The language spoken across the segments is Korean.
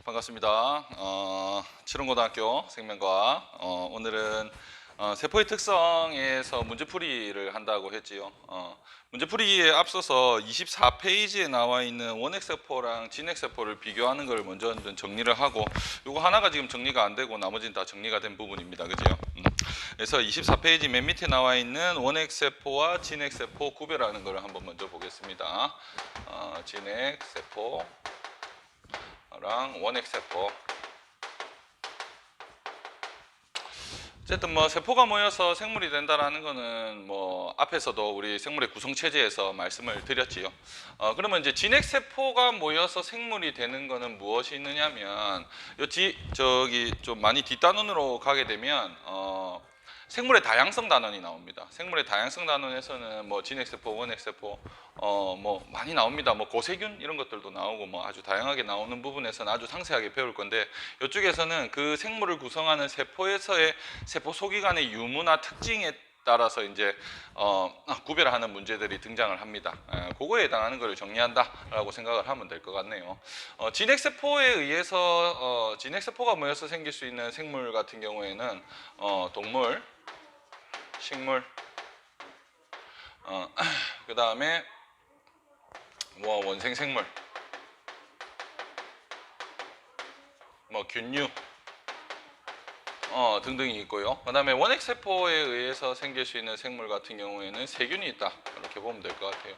반갑습니다. 칠원고등학교 생명과학. 오늘은 세포의 특성에서 문제풀이를 한다고 했지요. 문제풀이에 앞서서 24페이지에 나와 있는 원핵세포랑 진핵세포를 비교하는 걸 먼저 정리를 하고, 이거 하나가 지금 정리가 안 되고 나머지는 다 정리가 된 부분입니다. 그죠? 그래서 24페이지 맨 밑에 나와 있는 원핵세포와 진핵세포 구별하는 걸 한번 먼저 보겠습니다. 진핵세포 랑 원핵세포. 어쨌든 뭐 세포가 모여서 생물이 된다라는 거는 뭐 앞에서도 우리 생물의 구성체제에서 말씀을 드렸지요. 그러면 이제 진핵세포가 모여서 생물이 되는 거는 무엇이 있느냐면, 저기 좀 많이 뒷단원으로 가게 되면 생물의 다양성 단원이 나옵니다. 생물의 다양성 단원에서는 뭐 진핵세포, 원핵세포 뭐 많이 나옵니다. 뭐 고세균 이런 것들도 나오고 뭐 아주 다양하게 나오는 부분에서는 아주 상세하게 배울 건데, 이쪽에서는 그 생물을 구성하는 세포에서의 세포 소기관의 유무나 특징에 따라서 이제 구별하는 문제들이 등장을 합니다. 그거에 해당하는 것을 정리한다라고 생각을 하면 될 것 같네요. 진핵세포에 의해서 진핵세포가 모여서 생길 수 있는 생물 같은 경우에는 동물, 식물, 그 다음에 뭐 원생생물, 뭐 균류 등등이 있고요. 그 다음에 원핵세포에 의해서 생길 수 있는 생물 같은 경우에는 세균이 있다, 이렇게 보면 될 것 같아요.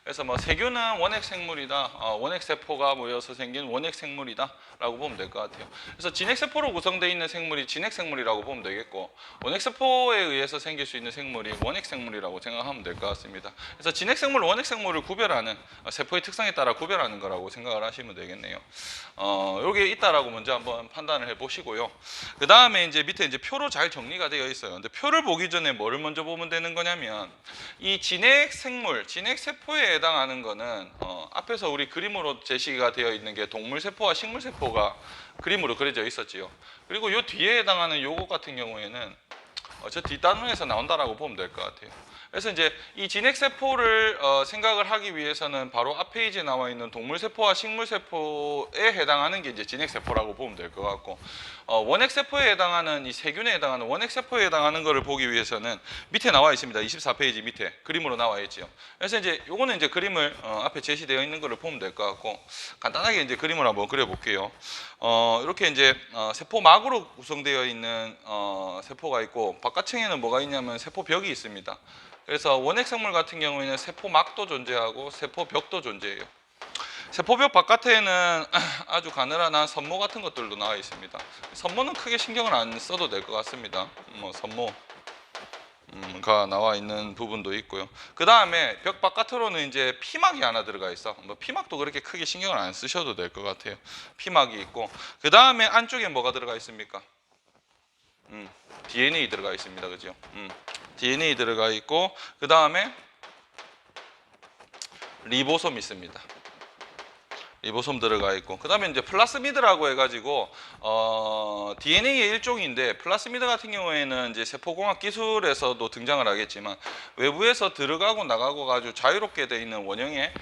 그래서 뭐 세균은 원핵생물이다, 원핵세포가 모여서 생긴 원핵생물이다 라고 보면 될 것 같아요. 그래서 진핵세포로 구성되어 있는 생물이 진핵생물이라고 보면 되겠고, 원핵세포에 의해서 생길 수 있는 생물이 원핵생물이라고 생각하면 될 것 같습니다. 그래서 진핵생물, 원핵생물을 구별하는, 세포의 특성에 따라 구별하는 거라고 생각을 하시면 되겠네요. 여기에 있다라고 먼저 한번 판단을 해 보시고요. 그 다음에 이제 밑에 이제 표로 잘 정리가 되어 있어요. 근데 표를 보기 전에 뭐를 먼저 보면 되는 거냐면, 이 진핵생물, 진핵세포에 해당하는 거는 앞에서 우리 그림으로 제시가 되어 있는 게 동물세포와 식물세포가 그림으로 그려져 있었지요. 그리고 요 뒤에 해당하는 요거 같은 경우에는 저 뒷단원에서 나온다라고 보면 될 것 같아요. 그래서 이제 이 진핵세포를 생각을 하기 위해서는 바로 앞 페이지에 나와 있는 동물세포와 식물세포에 해당하는 게 이제 진핵세포라고 보면 될 것 같고, 원핵세포에 해당하는, 이 세균에 해당하는 원핵세포에 해당하는 것을 보기 위해서는 밑에 나와 있습니다. 24페이지 밑에 그림으로 나와 있죠. 그래서 이제 요거는 이제 그림을 앞에 제시되어 있는 것을 보면 될 것 같고, 간단하게 이제 그림을 한번 그려볼게요. 이렇게 이제 세포막으로 구성되어 있는 세포가 있고, 바깥층에는 뭐가 있냐면 세포벽이 있습니다. 그래서 원핵생물 같은 경우에는 세포막도 존재하고 세포벽도 존재해요. 세포벽 바깥에는 아주 가늘한 선모 같은 것들도 나와 있습니다. 선모는 크게 신경을 안 써도 될 것 같습니다. 뭐 선모가 나와 있는 부분도 있고요. 그 다음에 벽 바깥으로는 이제 피막이 하나 들어가 있어. 뭐 피막도 그렇게 크게 신경을 안 쓰셔도 될 것 같아요. 피막이 있고, 그 다음에 안쪽에 뭐가 들어가 있습니까? DNA 들어가 있습니다. 그죠? DNA 들어가 있고, 그 다음에 리보솜 있습니다. 리보솜 들어가 있고, 그 다음에 이제 플라스미드라고 해가지고 DNA의 일종인데, 플라스미드 같은 경우에는 이제 세포공학 기술에서도 등장을 하겠지만 외부에서 들어가고 나가고 아주 자유롭게 되어 있는 원형의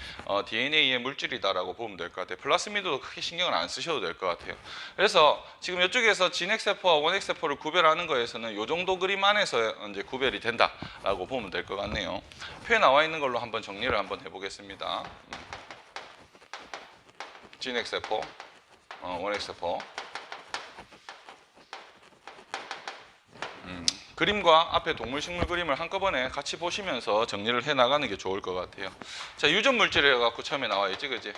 DNA의 물질이다라고 보면 될 것 같아요. 플라스미드도 크게 신경을 안 쓰셔도 될 것 같아요. 그래서 지금 이쪽에서 진핵세포와 원핵세포를 구별하는 거에서는 이 정도 그림 안에서 이제 구별이 된다라고 보면 될 것 같네요. 표에 나와 있는 걸로 한번 정리를 한번 해보겠습니다. 진핵세포, 원핵세포. 그림과 앞에 동물, 식물 그림을 한꺼번에 같이 보시면서 정리를 해 나가는 게 좋을 것 같아요. 자, 유전물질 해갖고 처음에 나와 있지, 그지?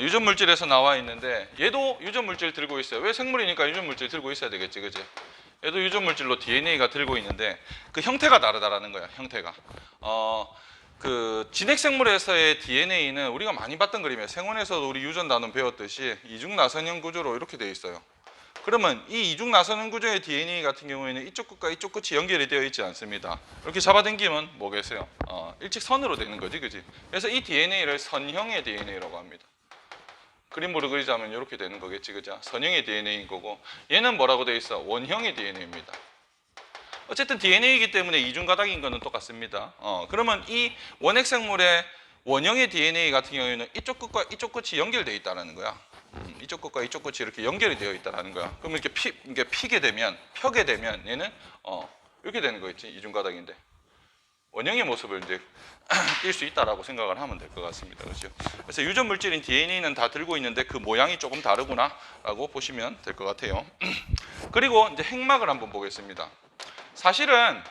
유전물질에서 나와 있는데, 얘도 유전물질 들고 있어요. 왜? 생물이니까 유전물질 들고 있어야 되겠지, 그지? 얘도 유전물질로 DNA가 들고 있는데, 그 형태가 다르다라는 거야, 형태가. 그 진핵생물에서의 DNA는 우리가 많이 봤던 그림이에요. 생원에서도 우리 유전 단원 배웠듯이 이중나선형 구조로 이렇게 되어 있어요. 그러면 이 이중나선형 구조의 DNA 같은 경우에는 이쪽 끝과 이쪽 끝이 연결이 되어 있지 않습니다. 이렇게 잡아당기면 뭐겠어요? 일직선으로 되는 거지, 그지? 그래서 이 DNA를 선형의 DNA라고 합니다. 그림으로 그리자면 이렇게 되는 거겠지, 그죠? 선형의 DNA인 거고, 얘는 뭐라고 되어 있어? 원형의 DNA입니다. 어쨌든 DNA이기 때문에 이중가닥인 거는 똑같습니다. 그러면 이 원핵생물의 원형의 DNA 같은 경우에는 이쪽 끝과 이쪽 끝이 연결되어 있다는 거야. 이쪽 끝과 이쪽 끝이 이렇게 연결이 되어 있다라는 거야. 그럼 이렇게 펴게 되면 얘는 이렇게 되는 거 있지. 이중 가닥인데 원형의 모습을 이제 띌 수 있다라고 생각을 하면 될 것 같습니다. 그렇죠? 그래서 유전 물질인 DNA는 다 들고 있는데 그 모양이 조금 다르구나라고 보시면 될 것 같아요. 그리고 이제 핵막을 한번 보겠습니다. 사실은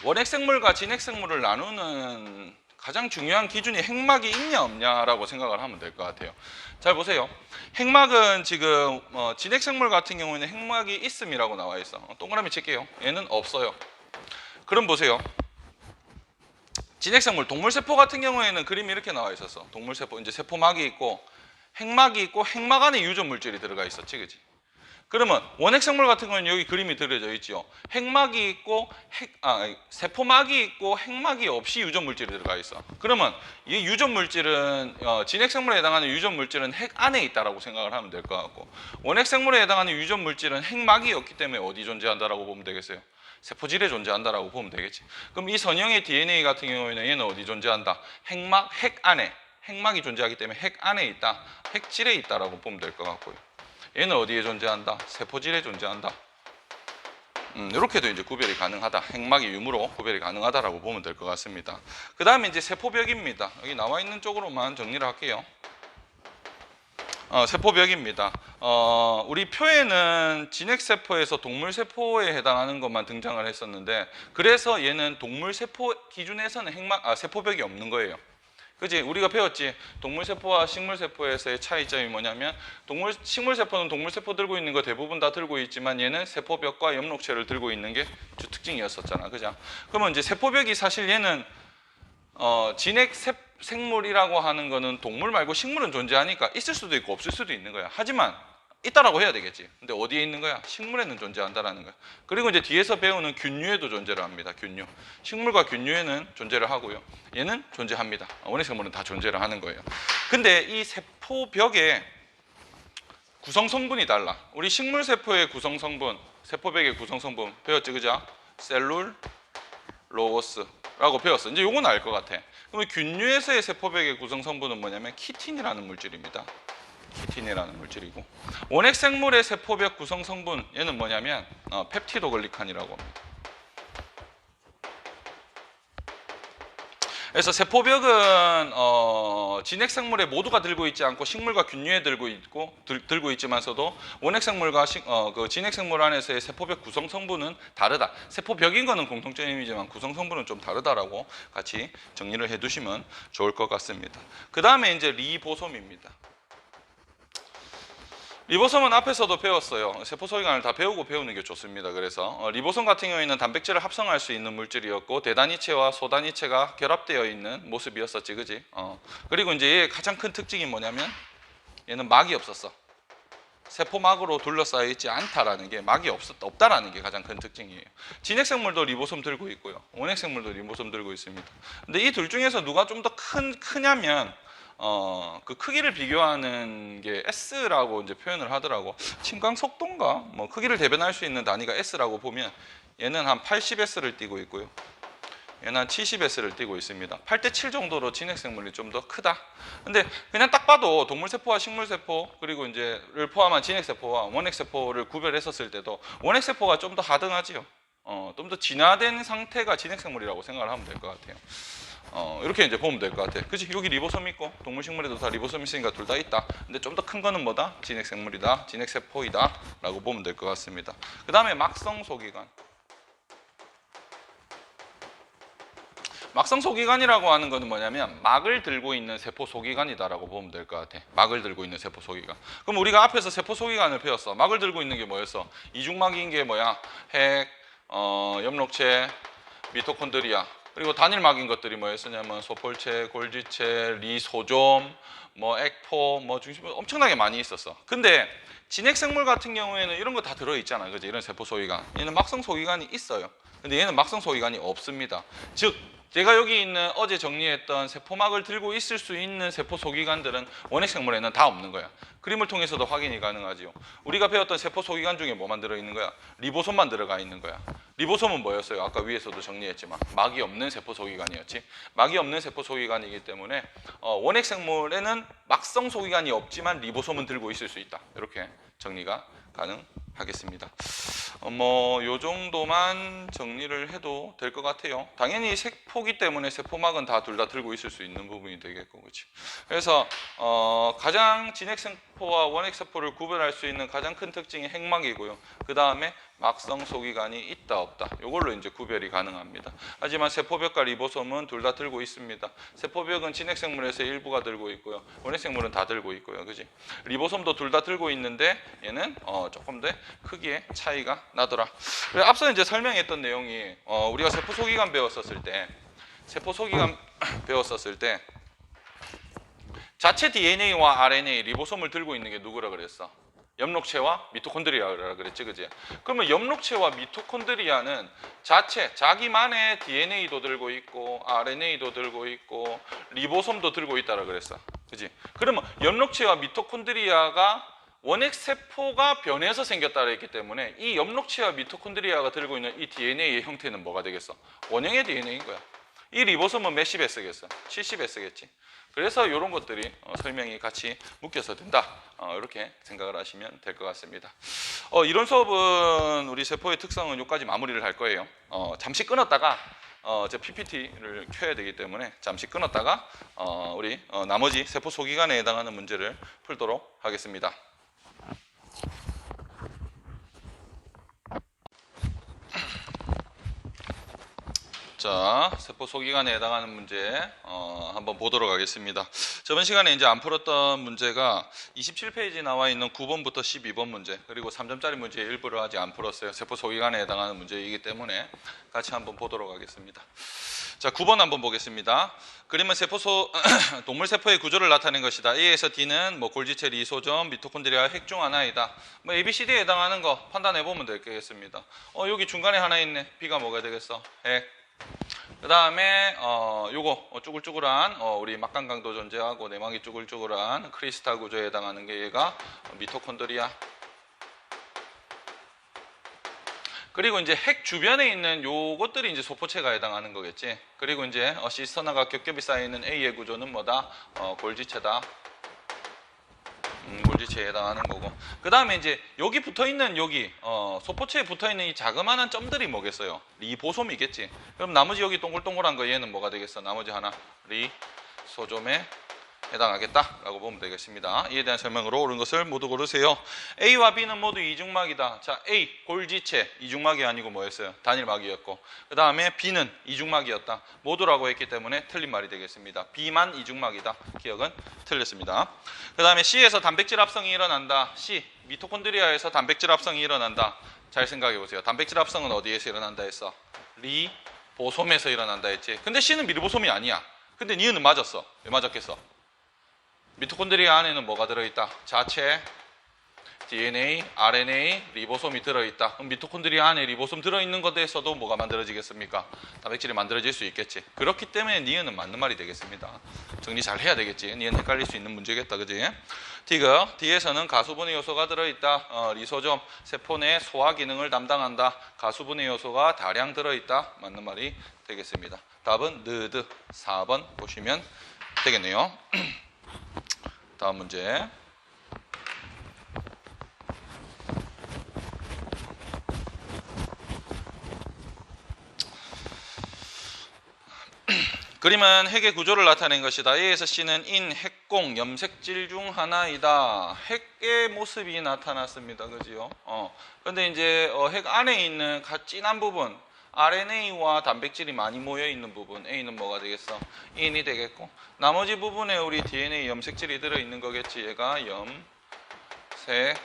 원핵 생물과 진핵 생물을 나누는 가장 중요한 기준이 핵막이 있냐 없냐라고 생각을 하면 될 것 같아요. 잘 보세요. 핵막은 지금 진핵 생물 같은 경우에는 핵막이 있음이라고 나와 있어. 동그라미 칠게요. 얘는 없어요. 그럼 보세요. 진핵생물 동물세포 같은 경우에는 그림이 이렇게 나와 있었어. 동물세포 이제 세포막이 있고 핵막이 있고 핵막 안에 유전 물질이 들어가 있었지, 그지? 그러면 원핵생물 같은 경우는 여기 그림이 그려져 있죠. 핵막이 있고 세포막이 있고 핵막이 없이 유전 물질이 들어가 있어. 그러면 이 유전 물질은 진핵생물에 해당하는 유전 물질은 핵 안에 있다라고 생각을 하면 될 것 같고, 원핵생물에 해당하는 유전 물질은 핵막이 없기 때문에 어디 존재한다라고 보면 되겠어요? 세포질에 존재한다라고 보면 되겠지. 그럼 이 선형의 DNA 같은 경우에는 얘는 어디 존재한다? 핵 안에, 핵막이 존재하기 때문에 핵 안에 있다, 핵질에 있다라고 보면 될 것 같고요. 얘는 어디에 존재한다? 세포질에 존재한다. 이렇게도 이제 구별이 가능하다. 핵막이 유무로 구별이 가능하다라고 보면 될 것 같습니다. 그 다음에 이제 세포벽입니다. 여기 나와 있는 쪽으로만 정리를 할게요. 세포벽입니다. 우리 표에는 진핵세포에서 동물세포에 해당하는 것만 등장을 했었는데, 그래서 얘는 동물세포 기준에서는 세포벽이 없는 거예요. 그지? 우리가 배웠지? 동물세포와 식물세포에서의 차이점이 뭐냐면, 식물세포는 동물세포 들고 있는 거 대부분 다 들고 있지만 얘는 세포벽과 엽록체를 들고 있는 게 주 특징이었었잖아. 그죠? 그러면 이제 세포벽이 사실 얘는 진핵 생물이라고 하는 거는 동물 말고 식물은 존재하니까 있을 수도 있고 없을 수도 있는 거야. 하지만 있다라고 해야 되겠지. 근데 어디에 있는 거야? 식물에는 존재한다라는 거야. 그리고 이제 뒤에서 배우는 균류에도 존재를 합니다. 균류. 식물과 균류에는 존재를 하고요. 얘는 존재합니다. 원핵 생물은 다 존재를 하는 거예요. 근데 이 세포벽의 구성 성분이 달라. 우리 식물 세포의 구성 성분, 세포벽의 구성 성분 배웠지, 그죠? 셀룰로스라고 배웠어. 이제 요건 알 것 같아. 그러면 균류에서의 세포벽의 구성 성분은 뭐냐면 키틴이라는 물질입니다. 키틴이라는 물질이고, 원핵 생물의 세포벽 구성 성분 얘는 뭐냐면 펩티도글리칸이라고 합니다. 그래서 세포벽은 진핵 생물에 모두가 들고 있지 않고 식물과 균류에 들고 있지만서도 원핵 생물과 그 진핵 생물 안에서의 세포벽 구성 성분은 다르다. 세포벽인 거는 공통점이지만 구성 성분은 좀 다르다라고 같이 정리를 해두시면 좋을 것 같습니다. 그 다음에 이제 리보솜입니다. 리보솜은 앞에서도 배웠어요. 세포 소위관을 다 배우고 배우는 게 좋습니다. 그래서 리보솜 같은 경우에는 단백질을 합성할 수 있는 물질이었고, 대단위체와 소단위체가 결합되어 있는 모습이었었지, 그지? 그리고 이제 얘의 가장 큰 특징이 뭐냐면 얘는 막이 없었어. 세포막으로 둘러싸여 있지 않다라는 게, 막이 없다라는 게 가장 큰 특징이에요. 진핵생물도 리보솜 들고 있고요, 원핵생물도 리보솜 들고 있습니다. 근데 이 둘 중에서 누가 좀 더 크냐면 그 크기를 비교하는 게 S라고 이제 표현을 하더라고. 침강 속도인가? 뭐 크기를 대변할 수 있는 단위가 S라고 보면 얘는 한 80S를 띠고 있고요. 얘는 한 70S를 띠고 있습니다. 8대7 정도로 진핵생물이 좀 더 크다. 근데 그냥 딱 봐도 동물세포와 식물세포 그리고 이제를 포함한 진핵세포와 원핵세포를 구별했었을 때도 원핵세포가 좀 더 하등하지요. 좀 더 진화된 상태가 진핵생물이라고 생각을 하면 될 것 같아요. 이렇게 이제 보면 될 것 같아. 그치? 여기 리보솜 있고 동물식물에도 다 리보솜 있으니까 둘 다 있다. 근데 좀 더 큰 거는 뭐다? 진핵생물이다, 진핵세포이다 라고 보면 될 것 같습니다. 그 다음에 막성소기관. 막성소기관이라고 하는 거는 뭐냐면 막을 들고 있는 세포소기관이다라고 보면 될 것 같아. 막을 들고 있는 세포소기관. 그럼 우리가 앞에서 세포소기관을 배웠어. 막을 들고 있는 게 뭐였어? 이중막인 게 뭐야? 핵, 엽록체, 미토콘드리아. 그리고 단일막인 것들이 뭐였었냐면 소폴체, 골지체, 리소좀, 뭐 액포, 뭐 중심 엄청나게 많이 있었어. 근데 진핵생물 같은 경우에는 이런 거 다 들어 있잖아, 그지? 이런 세포 소기관. 얘는 막성 소기관이 있어요. 근데 얘는 막성 소기관이 없습니다. 즉 제가 여기 있는 어제 정리했던 세포막을 들고 있을 수 있는 세포 소기관들은 원핵 생물에는 다 없는 거야. 그림을 통해서도 확인이 가능하지요. 우리가 배웠던 세포 소기관 중에 뭐만 들어있는 거야? 리보솜만 들어가 있는 거야. 리보솜은 뭐였어요? 아까 위에서도 정리했지만 막이 없는 세포 소기관이었지. 막이 없는 세포 소기관이기 때문에 원핵 생물에는 막성 소기관이 없지만 리보솜은 들고 있을 수 있다. 이렇게 정리가 가능하겠습니다. 요 정도만 정리를 해도 될 것 같아요. 당연히 세포기 때문에 세포막은 둘 다 들고 있을 수 있는 부분이 되겠고, 그렇지. 그래서 가장 진핵세포와 원핵세포를 구별할 수 있는 가장 큰 특징이 핵막이고요. 그 다음에 막성 소기관이 있다 없다. 이걸로 이제 구별이 가능합니다. 하지만 세포벽과 리보솜은 둘 다 들고 있습니다. 세포벽은 진핵생물에서 일부가 들고 있고요. 원핵생물은 다 들고 있고요, 그렇지. 리보솜도 둘 다 들고 있는데 얘는 조금 더 크기의 차이가 나더라. 앞서 이제 설명했던 내용이 우리가 세포 소기관 배웠었을 때 자체 DNA와 RNA, 리보솜을 들고 있는 게 누구라 그랬어? 엽록체와 미토콘드리아라 그랬지, 그지? 그러면 엽록체와 미토콘드리아는 자기만의 DNA도 들고 있고 RNA도 들고 있고 리보솜도 들고 있다라 그랬어, 그지? 그러면 엽록체와 미토콘드리아가 원핵 세포가 변해서 생겼다라 했기 때문에 이 엽록체와 미토콘드리아가 들고 있는 이 DNA의 형태는 뭐가 되겠어? 원형의 DNA인 거야. 이 리보솜은 몇십 S겠어? 70 S겠지. 그래서 이런 것들이 설명이 같이 묶여서 된다. 이렇게 생각을 하시면 될 것 같습니다. 이런 수업은 우리 세포의 특성은 여기까지 마무리를 할 거예요. 잠시 끊었다가 제 PPT를 켜야 되기 때문에 잠시 끊었다가 우리 나머지 세포 소기관에 해당하는 문제를 풀도록 하겠습니다. 자, 세포 소기관에 해당하는 문제 한번 보도록 하겠습니다. 저번 시간에 이제 안 풀었던 문제가 27페이지 나와 있는 9번부터 12번 문제, 그리고 3점짜리 문제 일부를 아직 안 풀었어요. 세포 소기관에 해당하는 문제이기 때문에 같이 한번 보도록 하겠습니다. 자, 9번 한번 보겠습니다. 그림은 동물 세포의 구조를 나타낸 것이다. A에서 D는 골지체, 리소점, 미토콘드리아 핵 중 하나이다. A, B, C, D에 해당하는 거 판단해 보면 되겠습니다. 여기 중간에 하나 있네. B가 뭐가 되겠어? 핵. 그 다음에 요거 쭈글쭈글한 우리 막강강도 존재하고 내막이 쭈글쭈글한 크리스탈 구조에 해당하는 게 얘가 미토콘드리아. 그리고 이제 핵 주변에 있는 요것들이 이제 소포체가 해당하는 거겠지. 그리고 이제 시스터나가 겹겹이 쌓여있는 A의 구조는 뭐다? 골지체다. 골지체에 해당하는 거고. 그 다음에 이제 여기 붙어있는 소포체에 붙어있는 이 자그마한 점들이 뭐겠어요? 리보솜이겠지. 그럼 나머지 여기 동글동글한 거 얘는 뭐가 되겠어? 나머지 하나 리소점에 해당하겠다라고 보면 되겠습니다. 이에 대한 설명으로 옳은 것을 모두 고르세요. A와 B는 모두 이중막이다. 자, A 골지체 이중막이 아니고 뭐였어요? 단일막이었고, 그 다음에 B는 이중막이었다. 모두라고 했기 때문에 틀린 말이 되겠습니다. B만 이중막이다. 기억은 틀렸습니다. 그 다음에 C에서 단백질 합성이 일어난다. C 미토콘드리아에서 단백질 합성이 일어난다. 잘 생각해 보세요. 단백질 합성은 어디에서 일어난다 했어? 리보솜에서 일어난다 했지. 근데 C는 리보솜이 아니야. 근데 니은은 맞았어. 왜 맞았겠어? 미토콘드리아 안에는 뭐가 들어있다? 자체, DNA, RNA, 리보솜이 들어있다. 그럼 미토콘드리아 안에 리보솜 들어있는 것에서도 뭐가 만들어지겠습니까? 단백질이 만들어질 수 있겠지. 그렇기 때문에 니은은 맞는 말이 되겠습니다. 정리 잘 해야 되겠지. 니은 헷갈릴 수 있는 문제겠다, 그지? D가 D에서는 가수분해 요소가 들어있다. 리소점, 세포 내 소화 기능을 담당한다. 가수분해 요소가 다량 들어있다. 맞는 말이 되겠습니다. 답은 느드 4번 보시면 되겠네요. 다음 문제. 그림은 핵의 구조를 나타낸 것이다. A에서 C는 인, 핵공, 염색질 중 하나이다. 핵의 모습이 나타났습니다. 그지요? 근데 이제 핵 안에 있는 진한 부분, RNA와 단백질이 많이 모여 있는 부분, A는 뭐가 되겠어? 인이 되겠고, 나머지 부분에 우리 DNA 염색질이 들어 있는 거겠지. 얘가 염색질에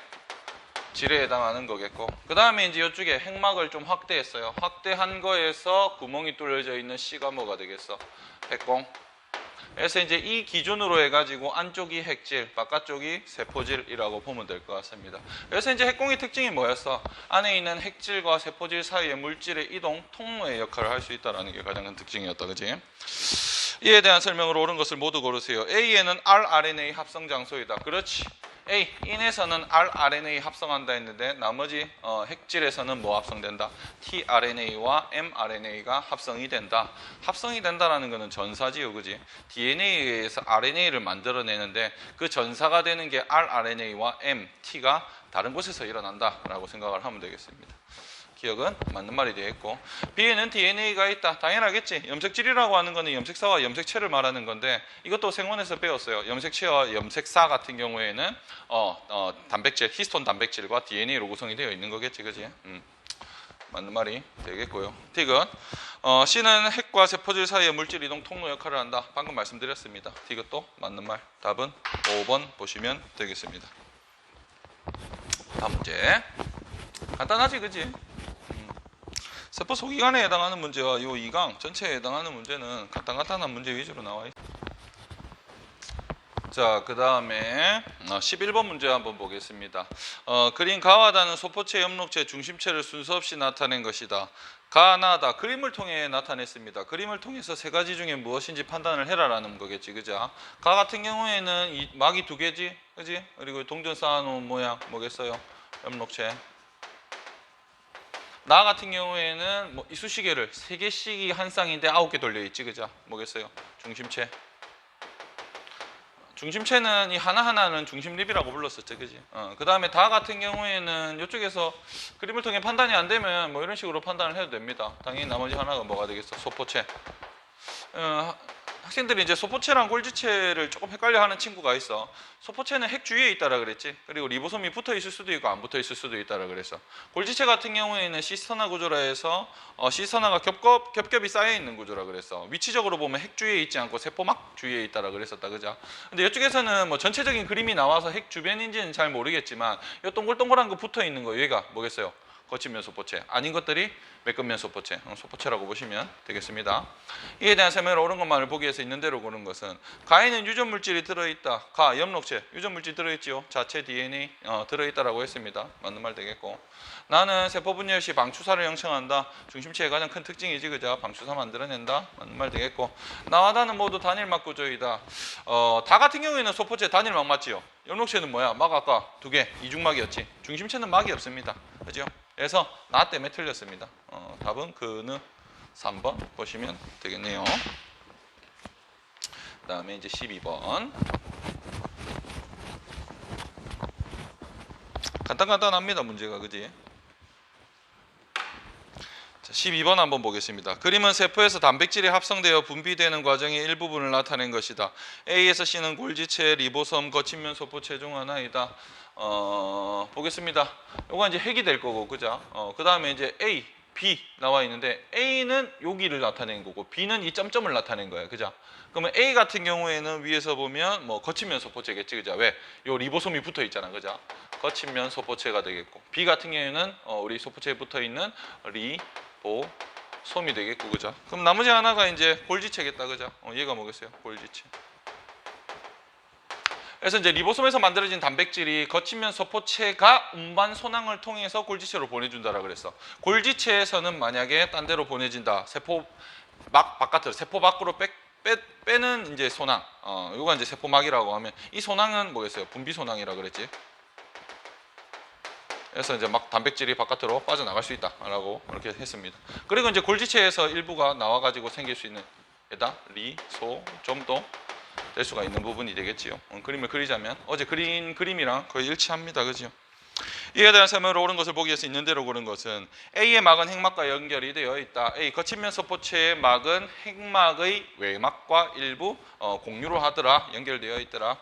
해당하는 거겠고, 그 다음에 이제 이쪽에 핵막을 좀 확대했어요. 확대한 거에서 구멍이 뚫려져 있는 C가 뭐가 되겠어? 핵공. 그래서 이제 이 기준으로 해가지고 안쪽이 핵질, 바깥쪽이 세포질이라고 보면 될 것 같습니다. 그래서 이제 핵공의 특징이 뭐였어? 안에 있는 핵질과 세포질 사이의 물질의 이동, 통로의 역할을 할 수 있다는 게 가장 큰 특징이었다, 그지? 이에 대한 설명으로 옳은 것을 모두 고르세요. A에는 rRNA 합성 장소이다. 그렇지. A, 인에서는 rRNA 합성한다 했는데 나머지 핵질에서는 뭐 합성된다? tRNA와 mRNA가 합성이 된다. 합성이 된다라는 것은 전사지요, 그지? DNA에 의해서 RNA를 만들어내는데 그 전사가 되는 게 rRNA와 M, T가 다른 곳에서 일어난다라고 생각을 하면 되겠습니다. 기억은 맞는 말이 되겠고, B에는 DNA가 있다. 당연하겠지. 염색질이라고 하는 거는 염색사와 염색체를 말하는 건데 이것도 생원에서 배웠어요. 염색체와 염색사 같은 경우에는 단백질, 히스톤 단백질과 DNA로 구성이 되어 있는 거겠지, 그지? 맞는 말이 되겠고요. 디귿, C는 핵과 세포질 사이의 물질 이동 통로 역할을 한다. 방금 말씀드렸습니다. 디귿도 맞는 말. 답은 5번 보시면 되겠습니다. 다음 문제. 간단하지, 그지? 세포 소기관에 해당하는 문제와 이 2강 전체에 해당하는 문제는 간단한 문제 위주로 나와 있습니다. 자, 그 다음에 11번 문제 한번 보겠습니다. 그린 가와다는 소포체 엽록체 중심체를 순서 없이 나타낸 것이다. 가나다, 그림을 통해 나타냈습니다. 그림을 통해서 세 가지 중에 무엇인지 판단을 해라라는 거겠지, 그죠? 가 같은 경우에는 이 막이 두 개지, 그지? 그리고 동전 쌓아놓은 모양 뭐겠어요? 엽록체. 나 같은 경우에는 뭐 이쑤시개를 3개씩이 한 쌍인데 9개 돌려있지, 그죠? 뭐겠어요? 중심체. 중심체는 이 하나하나는 중심립이라고 불렀었죠, 그지? 그 다음에 다 같은 경우에는 이쪽에서 그림을 통해 판단이 안 되면 뭐 이런 식으로 판단을 해도 됩니다. 당연히 나머지 하나가 뭐가 되겠어? 소포체. 학생들이 이제 소포체랑 골지체를 조금 헷갈려하는 친구가 있어. 소포체는 핵 주위에 있다라 그랬지. 그리고 리보솜이 붙어 있을 수도 있고 안 붙어 있을 수도 있다라 그랬어. 골지체 같은 경우에는 시스터나 구조라 해서 시스터나가 겹겹이 쌓여 있는 구조라 그랬어. 위치적으로 보면 핵 주위에 있지 않고 세포막 주위에 있다라 그랬었다, 그죠? 근데 이쪽에서는 뭐 전체적인 그림이 나와서 핵 주변인지는 잘 모르겠지만 이 동글동글한 거 붙어 있는 거 얘가 뭐겠어요? 거친면 소포체. 아닌 것들이 매끈면 소포체. 소포체라고 보시면 되겠습니다. 이에 대한 설명을 옳은 것만을 보기 위해서 있는 대로 고른 것은 가에는 유전물질이 들어있다. 가, 엽록체. 유전물질 들어있지요. 자체 DNA 들어있다라고 했습니다. 맞는 말 되겠고, 나는 세포 분열 시 방추사를 형성한다. 중심체의 가장 큰 특징이지, 그죠? 방추사 만들어낸다. 맞는 말 되겠고, 나와 나는 모두 단일막 구조이다. 다 같은 경우에는 소포체 단일막 맞지요? 엽록체는 뭐야? 막 아까 2개 이중막이었지. 중심체는 막이 없습니다. 그죠? 그래서 나 때문에 틀렸습니다. 답은 그는 3번 보시면 되겠네요. 그 다음에 이제 12번. 간단합니다, 문제가, 그지? 자, 12번 한번 보겠습니다. 그림은 세포에서 단백질이 합성되어 분비되는 과정의 일부분을 나타낸 것이다. A에서 C는 골지체, 리보솜, 거친면 소포체 중 하나이다. 보겠습니다. 요거 이제 핵이 될 거고, 그죠? 그 다음에 이제 A, B 나와 있는데 A는 여기를 나타낸 거고 B는 이 점점을 나타낸 거예요, 그죠? 그러면 A 같은 경우에는 위에서 보면 뭐 거친면 소포체겠지, 그죠? 왜? 요 리보솜이 붙어 있잖아, 그죠? 거친면 소포체가 되겠고, B 같은 경우에는 우리 소포체에 붙어 있는 리보솜이 되겠고, 그죠? 그럼 나머지 하나가 이제 골지체겠다, 그죠? 얘가 뭐겠어요? 골지체. 그래서 이제 리보솜에서 만들어진 단백질이 거친면 소포체가 운반 손항을 통해서 골지체로 보내준다라 그랬어. 골지체에서는 만약에 딴 데로 보내진다. 세포 막 바깥으로, 세포 밖으로 빼는 이제 손항. 요가 이제 세포막이라고 하면 이 손항은 뭐겠어요? 분비 손항이라 그랬지. 그래서 이제 막 단백질이 바깥으로 빠져나갈 수 있다라고 이렇게 했습니다. 그리고 이제 골지체에서 일부가 나와가지고 생길 수 있는 에다 리소좀도 될 수가 있는 부분이 되겠지요. 그림을 그리자면 어제 그린 그림이랑 거의 일치합니다, 그죠? 이에 대한 설명을 옳은 것을 보기 위해서 있는 대로 고른 것은 A의 막은 핵막과 연결이 되어 있다. A, 거친면 소포체의 막은 핵막의 외막과 일부 공유로 하더라. 연결되어 있더라.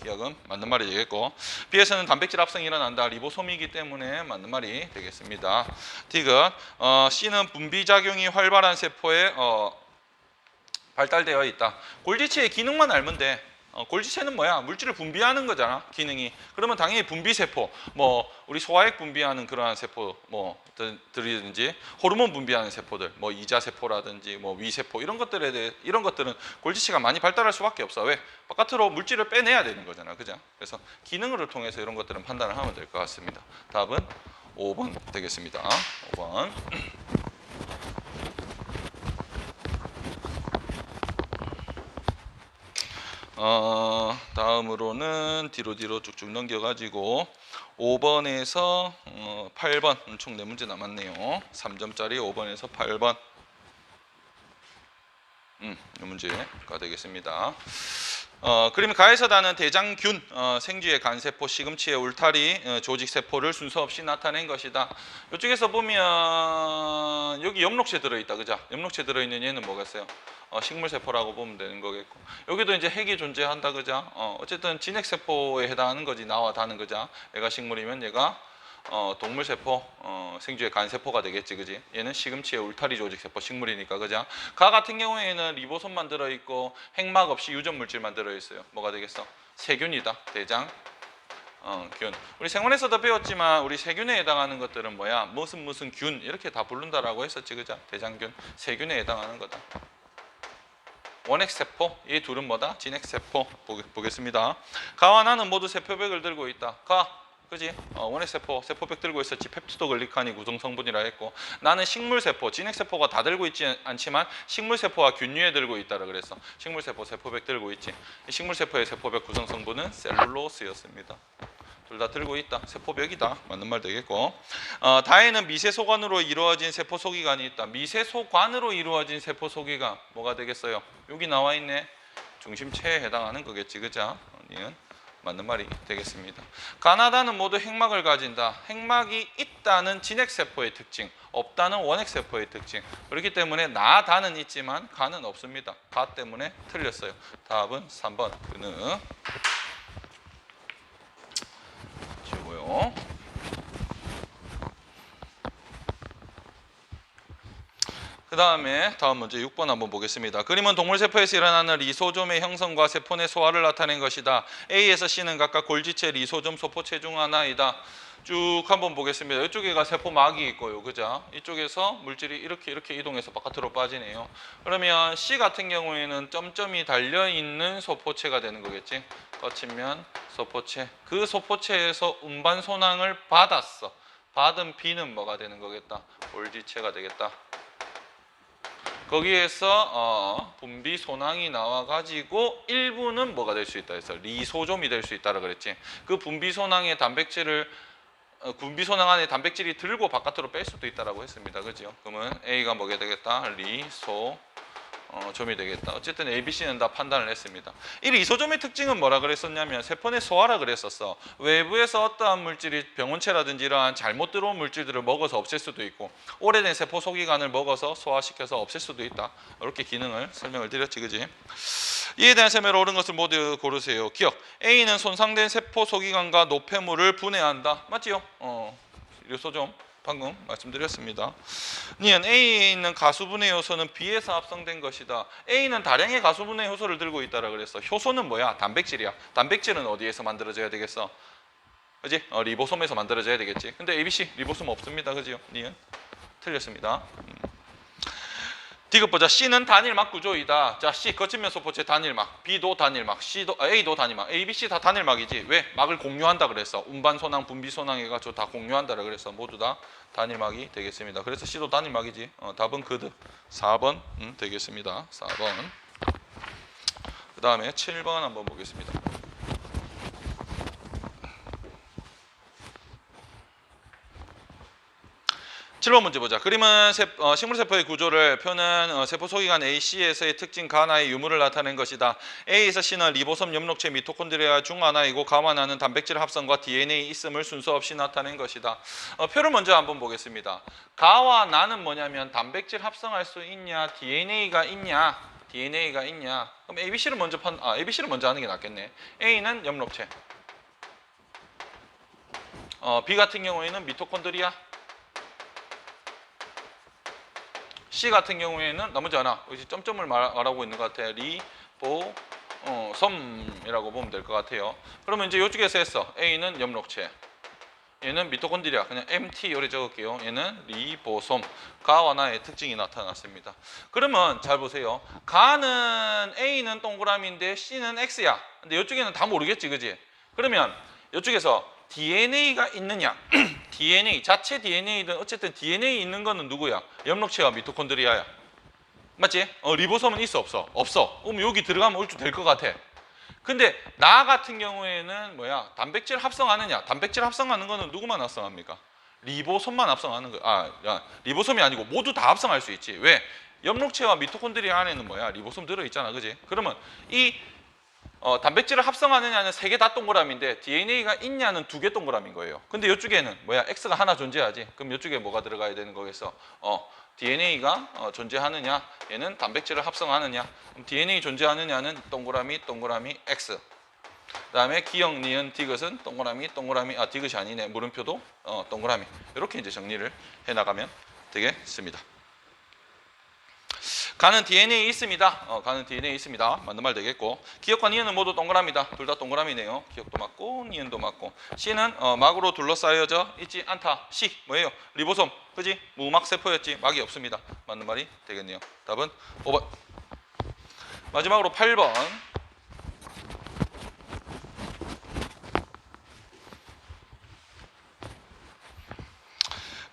기억은 맞는 말이 되겠고, B에서는 단백질 합성이 일어난다. 리보솜이기 때문에 맞는 말이 되겠습니다. 디귿, C는 분비작용이 활발한 세포에 발달되어 있다. 골지체의 기능만 알면 돼. 골지체는 뭐야? 물질을 분비하는 거잖아, 기능이. 그러면 당연히 분비세포, 뭐 우리 소화액 분비하는 그러한 세포, 뭐 들이든지 호르몬 분비하는 세포들, 뭐 이자세포라든지 뭐 위세포 이런 것들에 대해 이런 것들은 골지체가 많이 발달할 수밖에 없어. 왜? 바깥으로 물질을 빼내야 되는 거잖아, 그죠? 그래서 기능을 통해서 이런 것들은 판단을 하면 될 것 같습니다. 답은 5번 되겠습니다. 5번. 다음으로는 뒤로 쭉쭉 넘겨가지고 5번에서 8번 총 4문제 남았네요. 3점짜리 5번에서 8번 이 문제가 되겠습니다. 그러면 가에서 나는 대장균, 생쥐의 간세포, 시금치의 울타리, 조직세포를 순서 없이 나타낸 것이다. 이쪽에서 보면 여기 엽록체 들어있다, 그죠? 엽록체 들어있는 얘는 뭐겠어요? 식물세포라고 보면 되는 거겠고, 여기도 이제 핵이 존재한다, 그죠? 어쨌든 진핵세포에 해당하는 거지, 나와 다는 거죠. 얘가 식물이면 얘가 동물세포, 생쥐의 간세포가 되겠지, 그지? 얘는 시금치의 울타리 조직세포, 식물이니까, 그죠? 가 같은 경우에는 리보솜만 들어있고 핵막 없이 유전물질만 들어있어요. 뭐가 되겠어? 세균이다. 대장 균. 우리 생활에서도 배웠지만 우리 세균에 해당하는 것들은 뭐야? 무슨 균 이렇게 다 부른다라고 했었지, 그죠? 대장균, 세균에 해당하는 거다. 원핵세포, 이 둘은 뭐다? 진핵세포. 보겠습니다. 가와 나는 모두 세포백을 들고 있다. 가, 그지? 원핵세포, 세포백 들고 있었지. 펩티도글리칸이 구성성분이라 했고, 나는 식물세포, 진핵세포가 다 들고 있지 않지만 식물세포와 균류에 들고 있다라 그랬어. 식물세포, 세포백 들고 있지. 식물세포의 세포백 구성성분은 셀룰로스였습니다. 둘 다 들고 있다. 세포벽이다. 맞는 말 되겠고, 다에는 미세소관으로 이루어진 세포소기관이 있다. 미세소관으로 이루어진 세포소기관 뭐가 되겠어요? 여기 나와 있네. 중심체에 해당하는 거겠지, 그죠? 이는 맞는 말이 되겠습니다. 가나다는 모두 핵막을 가진다. 핵막이 있다는 진핵세포의 특징, 없다는 원핵세포의 특징. 그렇기 때문에 나다는 있지만 가는 없습니다. 가 때문에 틀렸어요. 답은 3번 그는. 지우고요. 그 다음에 다음 문제 6번 한번 보겠습니다. 그림은 동물세포에서 일어나는 리소좀의 형성과 세포 내 소화를 나타낸 것이다. A에서 C는 각각 골지체, 리소좀, 소포체 중 하나이다. 쭉 한번 보겠습니다. 이쪽에가 세포막이 있고요, 그죠? 이쪽에서 물질이 이렇게 이동해서 바깥으로 빠지네요. 그러면 C 같은 경우에는 점점이 달려있는 소포체가 되는 거겠지. 거친면 소포체. 그 소포체에서 운반 손항을 받았어. 받은 B는 뭐가 되는 거겠다? 골지체가 되겠다. 거기에서 분비 손항이 나와가지고 일부는 뭐가 될 수 있다 해서 리소좀이 될 수 있다라 그랬지. 그 분비 손항의 단백질을 분비 손항 안에 단백질이 들고 바깥으로 뺄 수도 있다라고 했습니다. 그죠? 그러면 A가 뭐게 되겠다? 리소점이 되겠다. 어쨌든 A, B, C는 다 판단을 했습니다. 이 리소점의 특징은 뭐라 그랬었냐면 세포 내 소화라 그랬었어. 외부에서 어떠한 물질이 병원체라든지 이러한 잘못 들어온 물질들을 먹어서 없앨 수도 있고, 오래된 세포 소기관을 먹어서 소화시켜서 없앨 수도 있다. 이렇게 기능을 설명을 드렸지, 그지? 이에 대한 설명을 옳은 것을 모두 고르세요. 기억. A는 손상된 세포 소기관과 노폐물을 분해한다. 맞지요? 리소점 방금 말씀드렸습니다. 니은 A에 있는 가수분해 효소는 B에서 합성된 것이다. A는 다량의 가수분해 효소를 들고 있다라 그랬어. 효소는 뭐야? 단백질이야. 단백질은 어디에서 만들어져야 되겠어? 그지? 리보솜에서 만들어져야 되겠지. 근데 ABC 리보솜 없습니다. 그지요? 니은 틀렸습니다. 디귿 보자. C는 단일막 구조이다. 자, C 거친면 소포체 단일막, B도 단일막, A도 단일막, A, B, C 다 단일막이지. 왜? 막을 공유한다 그랬어. 운반 손항, 분비 손항 해가지고 다 공유한다라 그랬어. 모두 다 단일막이 되겠습니다. 그래서 C도 단일막이지. 답은 그드 4번 되겠습니다. 4번. 그 다음에 7번 한번 보겠습니다. 7번 문제 보자. 그림은 식물세포의 구조를 표는 세포 소기관 A, C에서의 특징 가나의 유무를 나타낸 것이다. A에서 C는 리보솜 엽록체 미토콘드리아 중 하나이고 가와 나는 단백질 합성과 DNA 있음을 순서 없이 나타낸 것이다. 표를 먼저 한번 보겠습니다. 가와 나는 뭐냐면 단백질 합성할 수 있냐, DNA가 있냐, DNA가 있냐. 그럼 ABC를 먼저 ABC를 먼저 하는 게 낫겠네. A는 엽록체. B 같은 경우에는 미토콘드리아. C 같은 경우에는 나머지 하나, 여기 점점을 말하고 있는 것 같아요. 섬이라고 보면 될 것 같아요. 그러면 이제 이쪽에서 했어. A는 엽록체, 얘는 미토콘드리아, 그냥 MT 요래 적을게요. 얘는 리보솜, 가와 나의 특징이 나타났습니다. 그러면 잘 보세요. 가는 A는 동그라미인데 C는 X야. 근데 이쪽에는 다 모르겠지, 그지? 그러면 이쪽에서 DNA가 있느냐? DNA, 자체 DNA든 어쨌든 DNA 있는 거는 누구야? 엽록체와 미토콘드리아야. 맞지? 리보솜은 있어, 없어? 없어. 그럼 여기 들어가면 얼추 될 것 같아. 근데 나 같은 경우에는 뭐야? 단백질 합성하느냐? 단백질 합성하는 거는 누구만 합성합니까? 리보솜만 합성하는 거. 리보솜이 아니고 모두 다 합성할 수 있지. 왜? 엽록체와 미토콘드리아 안에는 뭐야? 리보솜 들어 있잖아, 그지? 그러면 이 단백질을 합성하느냐는 3개 다 동그라미인데 DNA가 있냐는 2개 동그라미인 거예요. 근데 이쪽에는 뭐야? X가 하나 존재하지. 그럼 이쪽에 뭐가 들어가야 되는 거겠어? DNA가 존재하느냐? 얘는 단백질을 합성하느냐? 그럼 DNA 존재하느냐는 동그라미 동그라미 X. 그다음에 기역, 니은, 디귿은 동그라미 동그라미 디귿이 아니네. 물음표도 동그라미. 이렇게 이제 정리를 해 나가면 되겠습니다. 가는 DNA 있습니다. 가는 DNA 있습니다. 맞는 말 되겠고, 기역과 니은은 모두 동그라미다. 둘 다 동그라미네요. 기역도 맞고 니은도 맞고. C는 막으로 둘러싸여져 있지 않다. C 뭐예요? 리보솜, 그지? 무막 세포였지. 막이 없습니다. 맞는 말이 되겠네요. 답은 5번. 마지막으로 8번.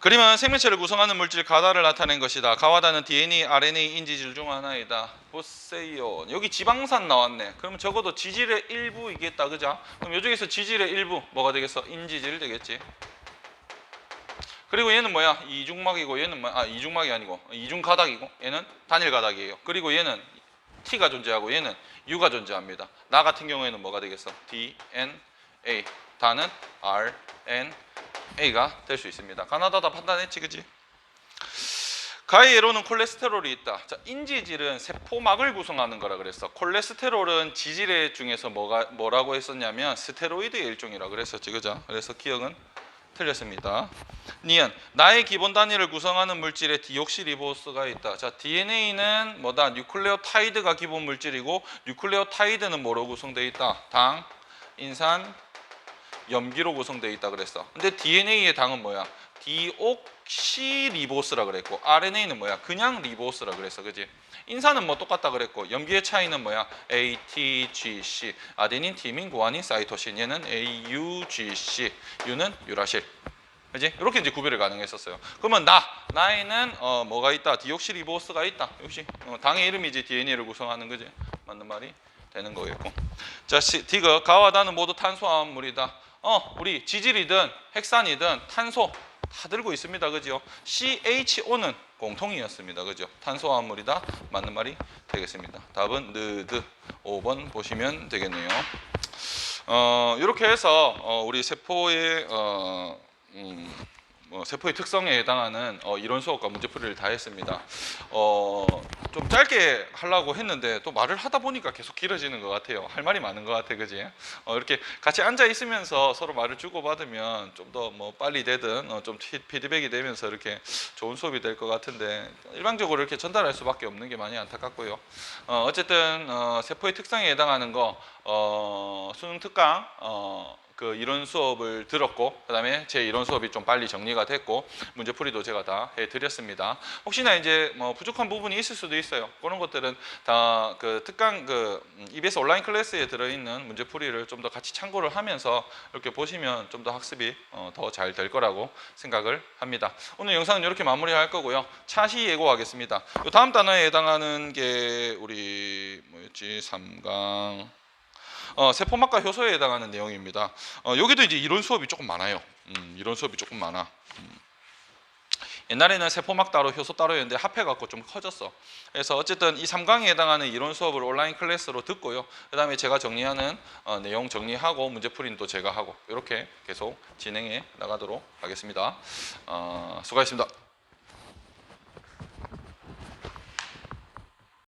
그림은 생명체를 구성하는 물질 가다를 나타낸 것이다. 가와다는 DNA, RNA 인지질 중 하나이다. 보세요. 여기 지방산 나왔네. 그러면 적어도 지질의 일부이겠다, 그죠? 그럼 이쪽에서 지질의 일부 뭐가 되겠어? 인지질 되겠지. 그리고 얘는 뭐야? 이중막이고 얘는 뭐야? 이중막이 아니고 이중가닥이고 얘는 단일가닥이에요. 그리고 얘는 T가 존재하고 얘는 U가 존재합니다. 나 같은 경우에는 뭐가 되겠어? DNA, 다는 RNA가 될 수 있습니다. 가나다다 판단했지, 그지? 가의 예로는 콜레스테롤이 있다. 자, 인지질은 세포막을 구성하는 거라 그랬어. 콜레스테롤은 지질의 중에서 뭐라고 했었냐면 스테로이드의 일종이라 그랬었지, 그죠? 그래서 기억은 틀렸습니다. 니은, 나의 기본 단위를 구성하는 물질에 디옥시리보스가 있다. 자, DNA는 뭐다? 뉴클레오타이드가 기본 물질이고 뉴클레오타이드는 뭐로 구성되어 있다? 당, 인산, 염기로 구성되어 있다 그랬어. 근데 DNA의 당은 뭐야? 디옥시리보스라 그랬고 RNA는 뭐야? 그냥 리보스라 그랬어, 그지? 인산은 뭐 똑같다 그랬고 염기의 차이는 뭐야? ATGC, 아데닌, 티민, 구아닌, 사이토신. 얘는 AUGC, U는 유라실. 그지? 이렇게 이제 구별이 가능했었어요. 그러면 나에는 뭐가 있다? 디옥시리보스가 있다. 역시 당의 이름이지 DNA를 구성하는, 거지? 맞는 말이 되는 거겠고. 자, 디귿, 가와 다는 모두 탄수화물이다. 우리 지질이든 핵산이든 탄소 다 들고 있습니다, 그죠? CHO는 공통이었습니다, 그죠? 탄수화물이다. 맞는 말이 되겠습니다. 답은 느드 5번 보시면 되겠네요. 이렇게 해서 우리 세포의 세포의 특성에 해당하는 이론 수업과 문제풀이를 다 했습니다. 좀 짧게 하려고 했는데 또 말을 하다 보니까 계속 길어지는 것 같아요. 할 말이 많은 것 같아, 그지? 이렇게 같이 앉아 있으면서 서로 말을 주고받으면 좀 더 뭐 빨리 되든 좀 피드백이 되면서 이렇게 좋은 수업이 될 것 같은데 일방적으로 이렇게 전달할 수밖에 없는 게 많이 안타깝고요. 어쨌든 세포의 특성에 해당하는 거 수능 특강 그 이론 수업을 들었고, 그 다음에 제 이론 수업이 좀 빨리 정리가 됐고 문제풀이도 제가 다 해드렸습니다. 혹시나 이제 뭐 부족한 부분이 있을 수도 있어요. 그런 것들은 다 그 특강 EBS 온라인 클래스에 들어있는 문제풀이를 좀 더 같이 참고를 하면서 이렇게 보시면 좀 더 학습이 더 잘 될 거라고 생각을 합니다. 오늘 영상은 이렇게 마무리할 거고요. 차시 예고하겠습니다. 요 다음 단어에 해당하는 게 우리 뭐였지? 3강 세포막과 효소에 해당하는 내용입니다. 여기도 이제 이론 수업이 조금 많아요. 이론 수업이 조금 많아. 옛날에는 세포막 따로 효소 따로였는데 합해갖고 좀 커졌어. 그래서 어쨌든 이 3강에 해당하는 이론 수업을 온라인 클래스로 듣고요. 그 다음에 제가 정리하는 내용 정리하고 문제풀이는 또 제가 하고 이렇게 계속 진행해 나가도록 하겠습니다. 수고하셨습니다.